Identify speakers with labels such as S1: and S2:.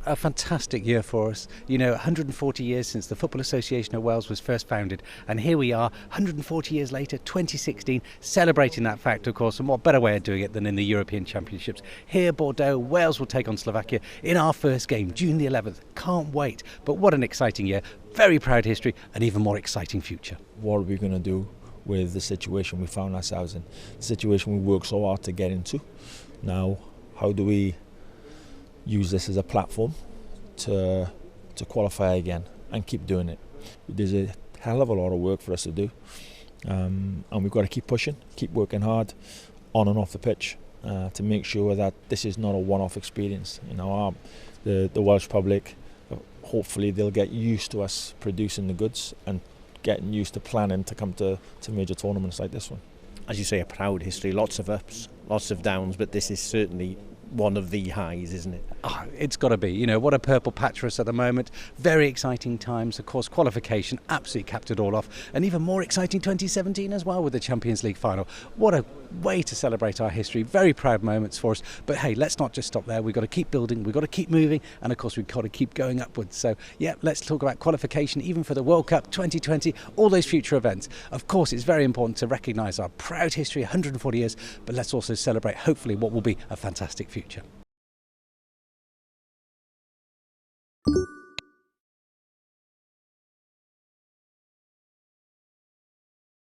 S1: A fantastic year for us. 140 years since the Football Association of Wales was first founded, and here we are 140 years later, 2016, celebrating that fact, of course, and what better way of doing it than in the European Championships. Here, Bordeaux, Wales will take on Slovakia in our first game, June the 11th. Can't wait. But what an exciting year, very proud history, and even more exciting future.
S2: What are we going to do with the situation we found ourselves in, the situation we worked so hard to get into? Now, how do we use this as a platform to qualify again and keep doing it? There's a hell of a lot of work for us to do, and we've got to keep pushing, keep working hard on and off the pitch to make sure that this is not a one-off experience. The Welsh public, hopefully they'll get used to us producing the goods and getting used to planning to come to major tournaments like this one.
S3: As you say, a proud history, lots of ups, lots of downs, but this is certainly one of the highs, isn't it?
S1: Oh, it's got to be. What a purple patch for us at the moment. Very exciting times. Of course, qualification absolutely capped it all off. And even more exciting 2017 as well with the Champions League final. What a way to celebrate our history. Very proud moments for us. But hey, let's not just stop there. We've got to keep building. We've got to keep moving. And of course, we've got to keep going upwards. So yeah, let's talk about qualification even for the World Cup 2020, all those future events. Of course, it's very important to recognise our proud history, 140 years. But let's also celebrate, hopefully, what will be a fantastic future.